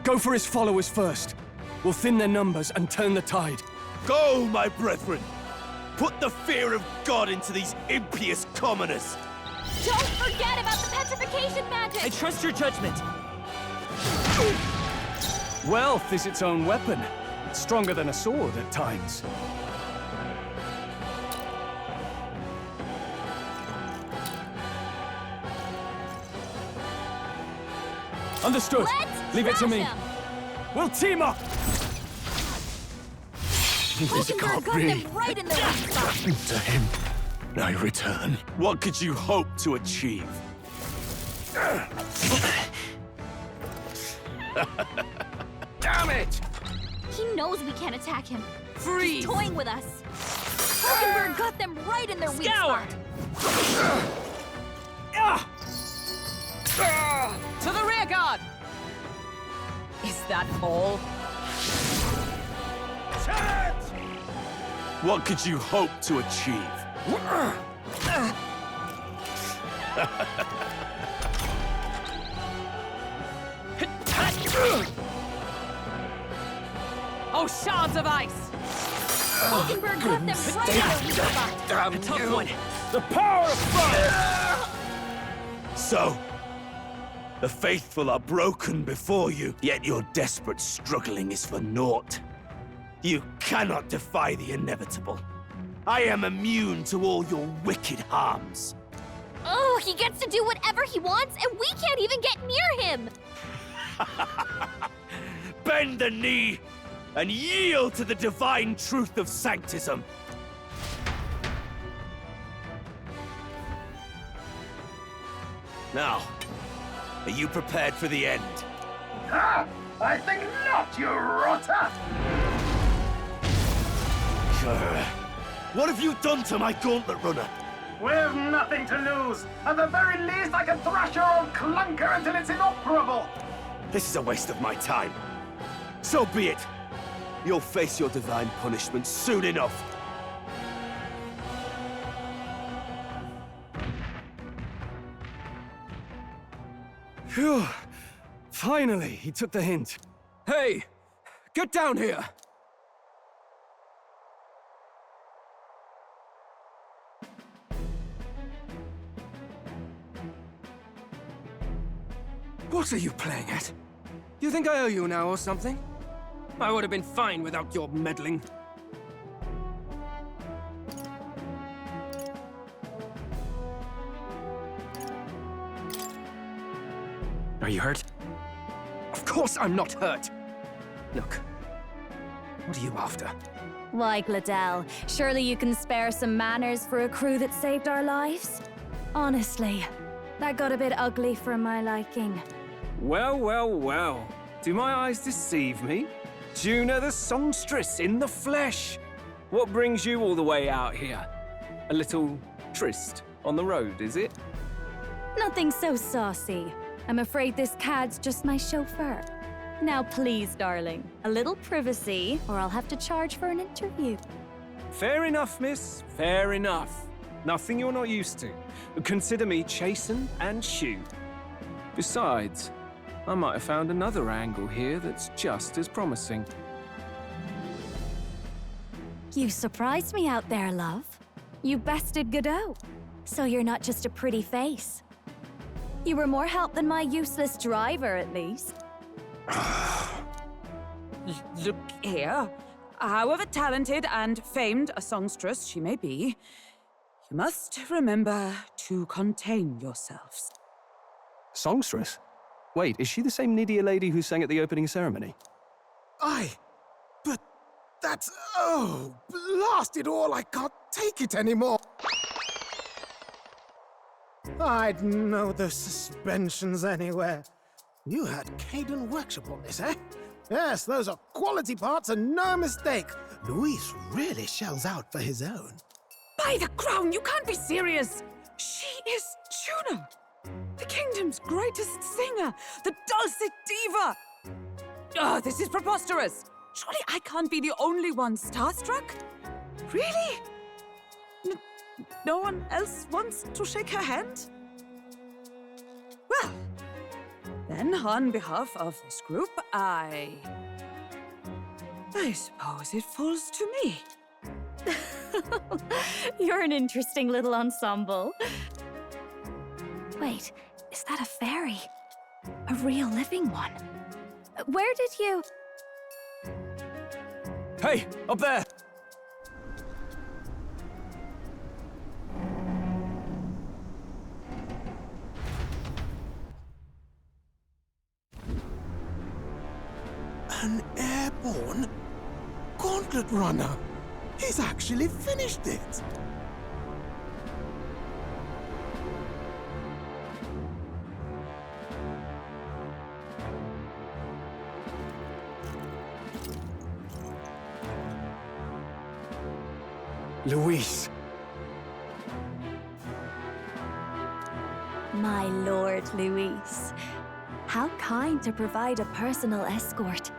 Go for his followers first. We'll thin their numbers and turn the tide. Go, my brethren! Put the fear of God into these impious commoners! Don't forget about the petrification magic! I trust your judgment. Wealth is its own weapon. It's stronger than a sword at times. Understood. Let's Leave it to crush me. them. We'll team up! This can't got them right in the right spot. To him, I return. What could you hope to achieve? Damn it! He knows we can't attack him. Freeze! He's toying with us. Hulkenberg got them right in their weak Scour! spot. To the rear guard! Is that all? What could you hope to achieve? Oh, shards of ice! Hulkenberg got them right in their weak spot. Damn Tough you! one. The power of fire! So, the faithful are broken before you, yet your desperate struggling is for naught. You cannot defy the inevitable. I am immune to all your wicked harms. Oh, he gets to do whatever he wants, and we can't even get near him. Bend the knee and yield to the divine truth of sanctism. Now, are you prepared for the end? Ah, I think not, you rotter! What have you done to my gauntlet runner? We've nothing to lose. At the very least, I can thrash your old clunker until it's inoperable. This is a waste of my time. So be it. You'll face your divine punishment soon enough. Phew. Finally, he took the hint. Hey! Get down here! What are you playing at? You think I owe you now or something? I would have been fine without your meddling. Are you hurt? Of course I'm not hurt! Look, what are you after? Why, Gideaux, surely you can spare some manners for a crew that saved our lives? Honestly, that got a bit ugly for my liking. Well, well, well. Do my eyes deceive me? Juna the songstress in the flesh! What brings you all the way out here? A little tryst on the road, is it? Nothing so saucy. I'm afraid this cad's just my chauffeur. Now please, darling, a little privacy, or I'll have to charge for an interview. Fair enough, miss. Fair enough. Nothing you're not used to. Consider me chasten and shoe. Besides, I might have found another angle here that's just as promising. You surprised me out there, love. You bested Gideaux. So you're not just a pretty face. You were more help than my useless driver, at least. Look here. However talented and famed a songstress she may be, you must remember to contain yourselves. Songstress? Wait, is she the same Nydia lady who sang at the opening ceremony? Aye, but that's... oh, blast it all, I can't take it anymore. I'd know those suspensions anywhere. You had Caden workshop on this, eh? Yes, those are quality parts and no mistake. Luis really shells out for his own. By the crown, you can't be serious! She is Juna! The kingdom's greatest singer! The dulcet diva! Oh, this is preposterous! Surely I can't be the only one starstruck? Really? No one else wants to shake her hand? Well, Then, on behalf of this group, I suppose it falls to me. You're an interesting little ensemble. Wait, is that a fairy? A real living one? Where did you... Hey, up there! An airborne gauntlet runner. He's actually finished it. Luis. My Lord Luis. How kind to provide a personal escort.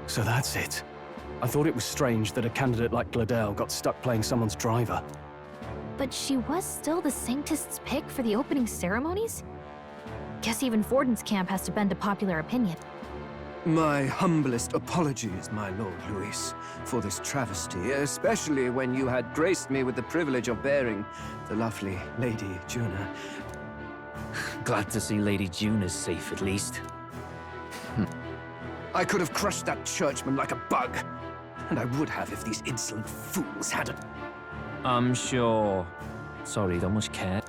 So that's it. I thought it was strange that a candidate like Gideaux got stuck playing someone's driver. But she was still the Sanctist's pick for the opening ceremonies? Guess even Forden's camp has to bend to popular opinion. My humblest apologies, my Lord Luis, for this travesty, especially when you had graced me with the privilege of bearing the lovely Lady Juna. Glad to see Lady June is safe, at least. I could have crushed that churchman like a bug, and I would have if these insolent fools hadn't. I'm sure. Sorry, don't much care.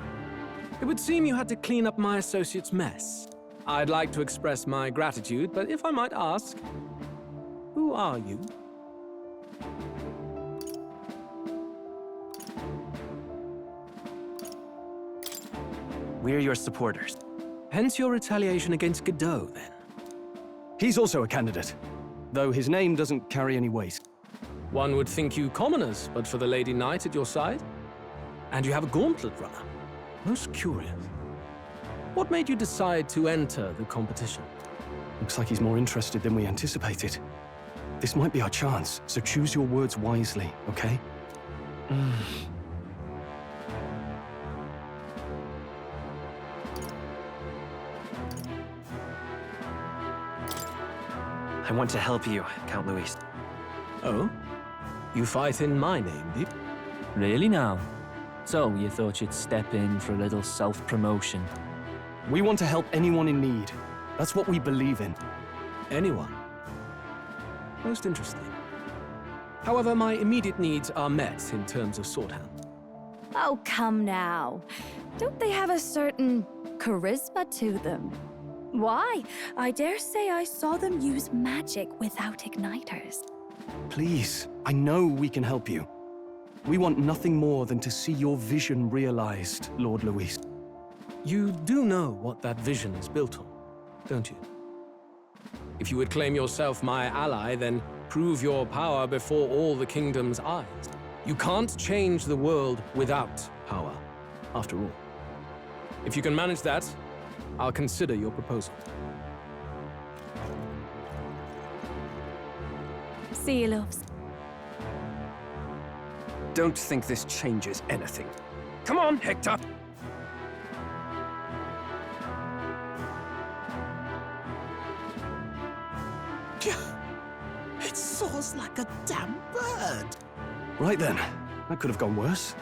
It would seem you had to clean up my associate's mess. I'd like to express my gratitude, but if I might ask, who are you? We're your supporters. Hence your retaliation against Gideaux, then. He's also a candidate, though his name doesn't carry any weight. One would think you commoners, but for the Lady Knight at your side. And you have a gauntlet runner. Most curious. What made you decide to enter the competition? Looks like he's more interested than we anticipated. This might be our chance, so choose your words wisely, okay? I want to help you, Count Luis. Oh? You fight in my name, do you? Really now? So, you thought you'd step in for a little self-promotion? We want to help anyone in need. That's what we believe in. Anyone? Most interesting. However, my immediate needs are met in terms of swordhand. Oh, come now. Don't they have a certain charisma to them? Why? I dare say I saw them use magic without igniters. Please, I know we can help you. We want nothing more than to see your vision realized, Lord Luis. You do know what that vision is built on, don't you? If you would claim yourself my ally, then prove your power before all the kingdom's eyes. You can't change the world without power, after all. If you can manage that, I'll consider your proposal. See you, loves. Don't think this changes anything. Come on, Hector! It soars like a damn bird. Right then, that could have gone worse.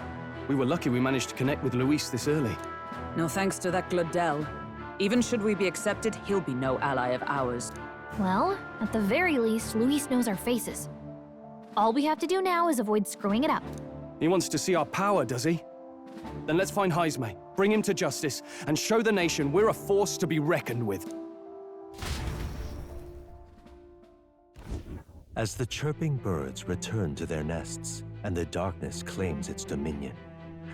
We were lucky we managed to connect with Luis this early. No thanks to that Gideaux. Even should we be accepted, he'll be no ally of ours. Well, at the very least, Luis knows our faces. All we have to do now is avoid screwing it up. He wants to see our power, does he? Then let's find Heisme, bring him to justice, and show the nation we're a force to be reckoned with. As the chirping birds return to their nests and the darkness claims its dominion,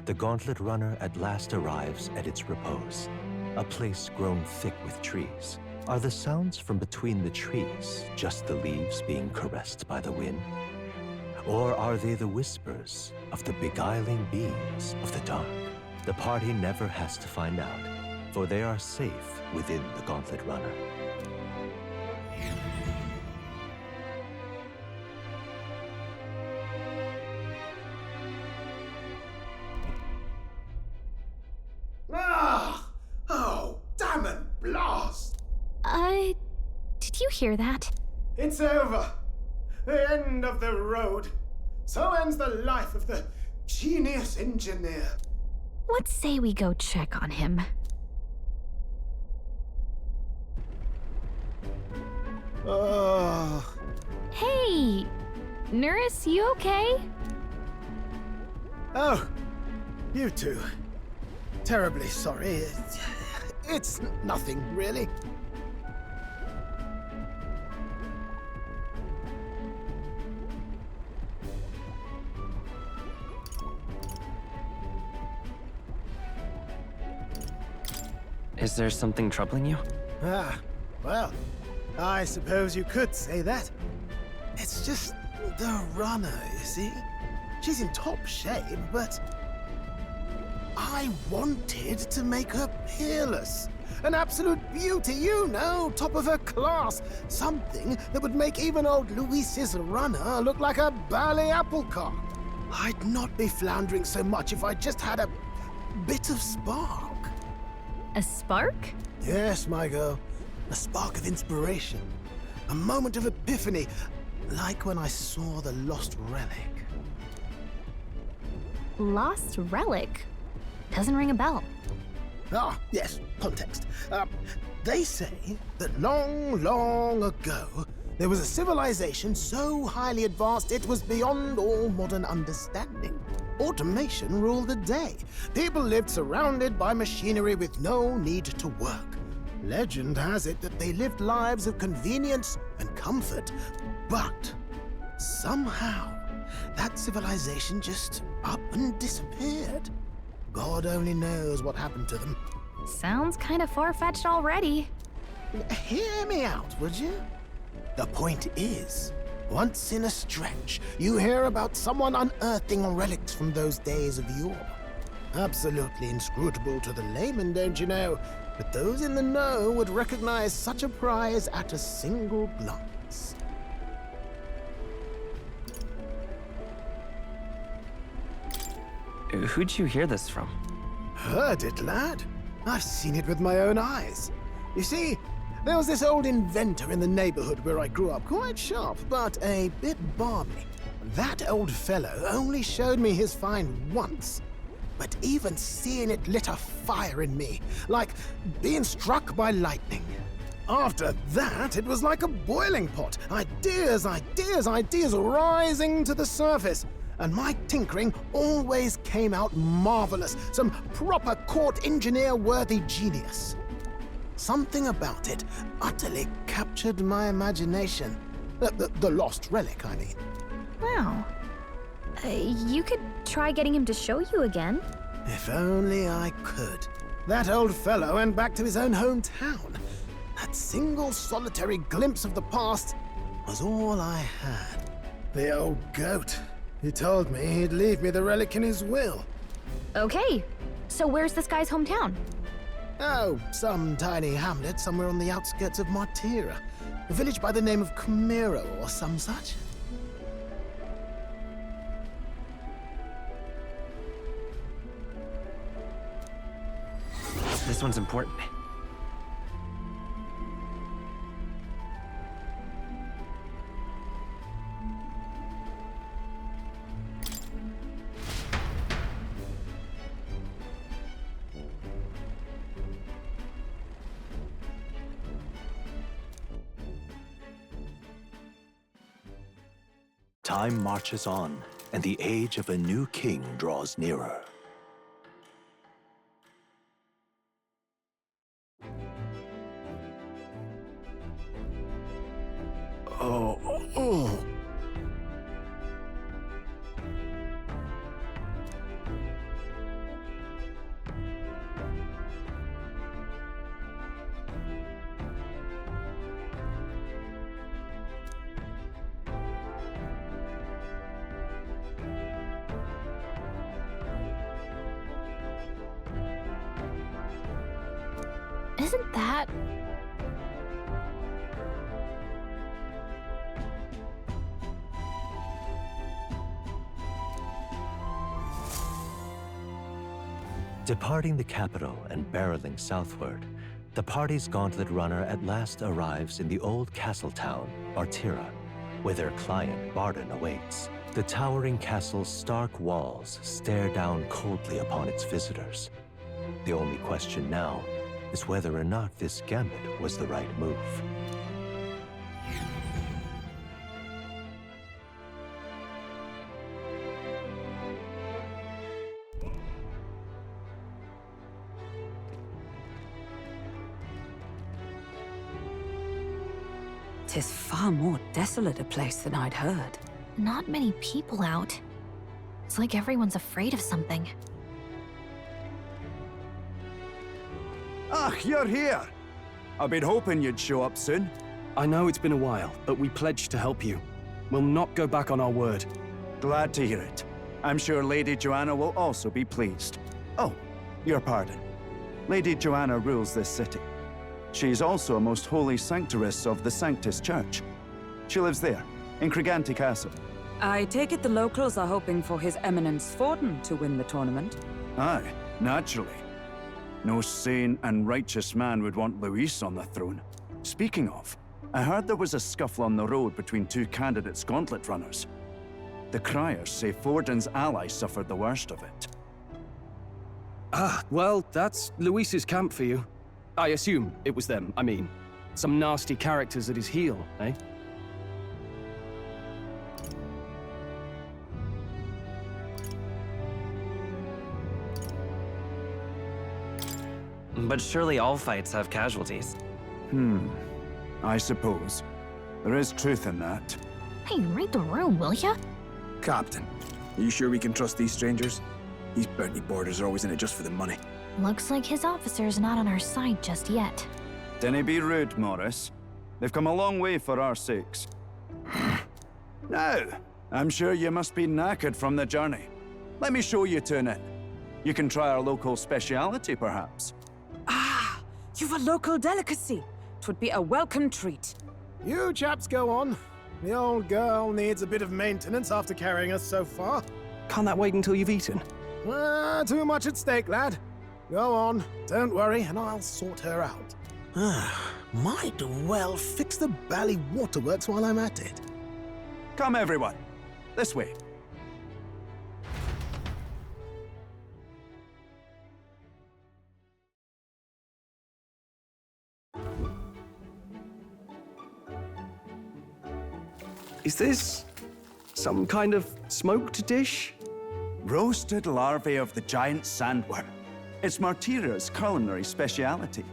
the gauntlet runner at last arrives at its repose. a place grown thick with trees. Are the sounds from between the trees just the leaves being caressed by the wind? Or are they the whispers of the beguiling beings of the dark? The party never has to find out, for they are safe within the Gauntlet Runner. Ah! Oh, damn it, blast! Did you hear that? It's over. The end of the road. So ends the life of the genius engineer. Let's say we go check on him. Oh. Hey! Nurse, you okay? Oh, you two. Terribly sorry. It's nothing, really. Is there something troubling you? Ah, well, I suppose you could say that. It's just the runner, you see? She's in top shape, but I wanted to make her peerless. An absolute beauty, you know, top of her class. Something that would make even old Luis's runner look like a bally apple cart. I'd not be floundering so much if I just had a bit of spark. A spark? Yes, my girl. A spark of inspiration. A moment of epiphany, like when I saw the lost relic. Lost relic? Doesn't ring a bell. Ah, yes, context. They say that long, long ago, there was a civilization so highly advanced it was beyond all modern understanding. Automation ruled the day. People lived surrounded by machinery with no need to work. Legend has it that they lived lives of convenience and comfort, but somehow that civilization just up and disappeared. God only knows what happened to them. Sounds kind of far-fetched already. Hear me out, would you? The point is, once in a stretch, you hear about someone unearthing relics from those days of yore. Absolutely inscrutable to the layman, don't you know? But those in the know would recognize such a prize at a single glance. Who'd you hear this from? Heard it, lad. I've seen it with my own eyes. You see, there was this old inventor in the neighborhood where I grew up, quite sharp, but a bit balmy. That old fellow only showed me his find once, but even seeing it lit a fire in me, like being struck by lightning. After that, it was like a boiling pot. Ideas, ideas, ideas rising to the surface. And my tinkering always came out marvelous, some proper court engineer-worthy genius. Something about it utterly captured my imagination. The lost relic, I mean. Wow. You could try getting him to show you again. If only I could. That old fellow went back to his own hometown. That single solitary glimpse of the past was all I had. The old goat. He told me he'd leave me the relic in his will. Okay, so where's this guy's hometown? Oh, some tiny hamlet somewhere on the outskirts of Martira. A village by the name of Camiro or some such. This one's important. Time marches on, and the age of a new king draws nearer. Oh. Isn't that... Departing the capital and barreling southward, the party's gauntlet runner at last arrives in the old castle town, Bartira, where their client, Barden, awaits. The towering castle's stark walls stare down coldly upon its visitors. The only question now is whether or not this gambit was the right move. Tis far more desolate a place than I'd heard. Not many people out. It's like everyone's afraid of something. Ah, you're here! I've been hoping you'd show up soon. I know it's been a while, but we pledged to help you. We'll not go back on our word. Glad to hear it. I'm sure Lady Joanna will also be pleased. Oh, your pardon. Lady Joanna rules this city. She's also a most holy sanctoress of the Sanctus Church. She lives there, in Criganti Castle. I take it the locals are hoping for His Eminence Forden to win the tournament? Aye, naturally. No sane and righteous man would want Luis on the throne. Speaking of, I heard there was a scuffle on the road between two candidates gauntlet runners. The criers say Forden's ally suffered the worst of it. Ah, well, that's Luis's camp for you. I assume it was them, I mean. Some nasty characters at his heel, eh? But surely all fights have casualties. I suppose. There is truth in that. Hey, read the room, will ya? Captain, are you sure we can trust these strangers? These bounty boarders are always in it just for the money. Looks like his officer's not on our side just yet. Dinna be rude, Morris. They've come a long way for our sakes. Now, I'm sure you must be knackered from the journey. Let me show you to an inn. You can try our local speciality, perhaps. Ah, you've a local delicacy. 'Twould be a welcome treat. You chaps go on. The old girl needs a bit of maintenance after carrying us so far. Can't that wait until you've eaten? Too much at stake, lad. Go on, don't worry, and I'll sort her out. Might well fix the bally waterworks while I'm at it. Come, everyone. This way. Is this some kind of smoked dish? Roasted larvae of the giant sandworm. It's Martira's culinary speciality.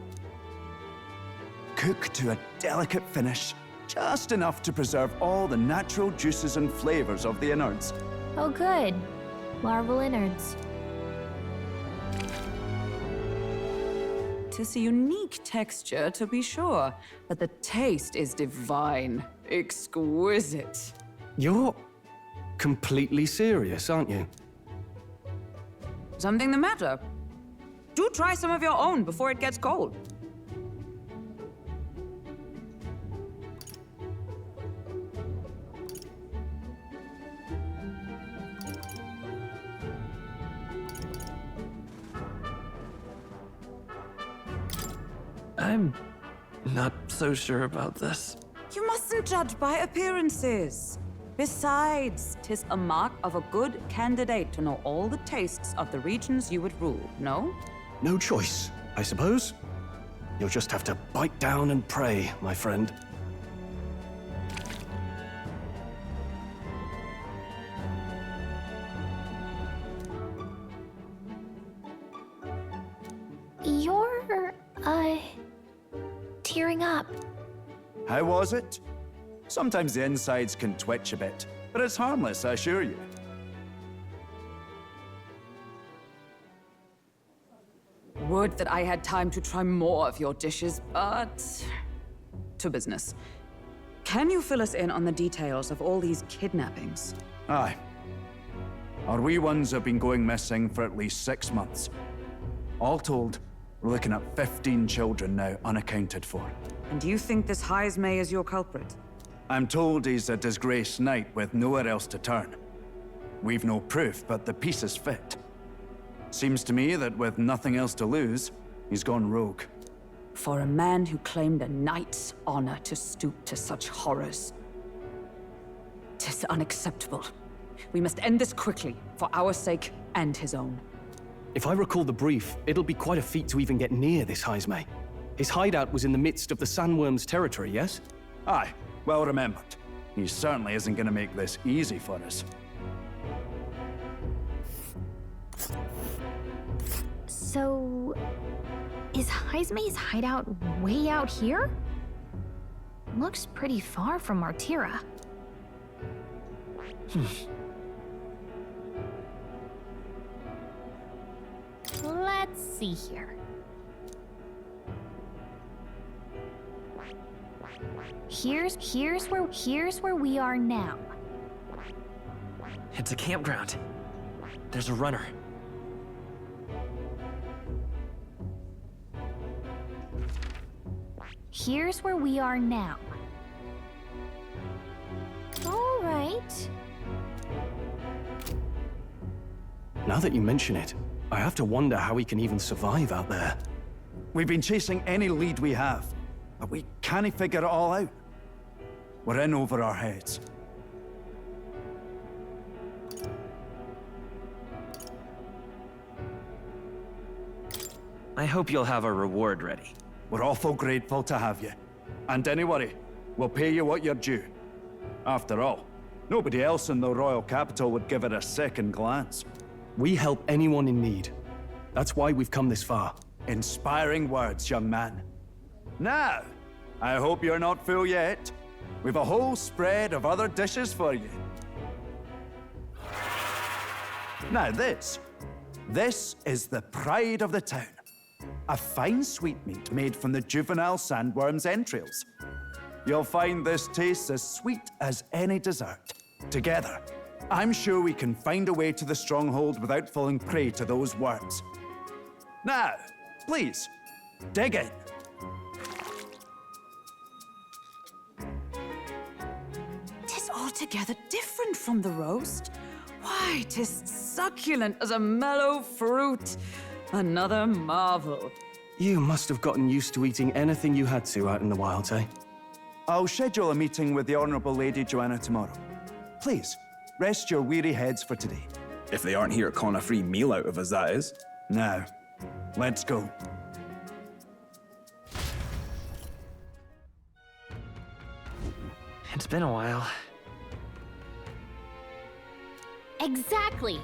Cooked to a delicate finish, just enough to preserve all the natural juices and flavors of the innards. Oh good. Larval innards. Tis a unique texture, to be sure, but the taste is divine. Exquisite. You're completely serious, aren't you? Something the matter? Do try some of your own before it gets cold. I'm not so sure about this. You mustn't judge by appearances. Besides, 'tis a mark of a good candidate to know all the tastes of the regions you would rule, no? No choice, I suppose. You'll just have to bite down and pray, my friend. You're, tearing up. How was it? Sometimes the insides can twitch a bit, but it's harmless, I assure you. Would that I had time to try more of your dishes, but... to business. Can you fill us in on the details of all these kidnappings? Aye. Our wee ones have been going missing for at least 6 months. All told, We're looking at 15 children now unaccounted for. And you think this Heismay is your culprit? I'm told he's a disgraced knight with nowhere else to turn. We've no proof, but the pieces fit. Seems to me that with nothing else to lose, he's gone rogue. For a man who claimed a knight's honor to stoop to such horrors. 'Tis unacceptable. We must end this quickly, for our sake and his own. If I recall the brief, it'll be quite a feat to even get near this Heismay. His hideout was in the midst of the Sandworm's territory, yes? Aye, well remembered. He certainly isn't going to make this easy for us. So, is Heismay's hideout way out here? Looks pretty far from Martira. Let's see here. Here's where we are now. It's a campground. There's a runner. Here's where we are now. All right. Now that you mention it, I have to wonder how we can even survive out there. We've been chasing any lead we have, but we can't figure it all out. We're in over our heads. I hope you'll have a reward ready. We're awful grateful to have you. And don't worry, we'll pay you what you're due. After all, nobody else in the royal capital would give it a second glance. We help anyone in need. That's why we've come this far. Inspiring words, young man. Now, I hope you're not full yet. We've a whole spread of other dishes for you. Now this is the pride of the town. A fine sweetmeat made from the juvenile sandworm's entrails. You'll find this tastes as sweet as any dessert. Together, I'm sure we can find a way to the stronghold without falling prey to those worms. Now, please, dig in. Tis altogether different from the roast. Why, 'tis succulent as a mellow fruit. Another marvel. You must have gotten used to eating anything you had to out in the wilds, eh? I'll schedule a meeting with the Honourable Lady Joanna tomorrow. Please, rest your weary heads for today. If they aren't here calling a free meal out of us, that is. Now, let's go. It's been a while. Exactly.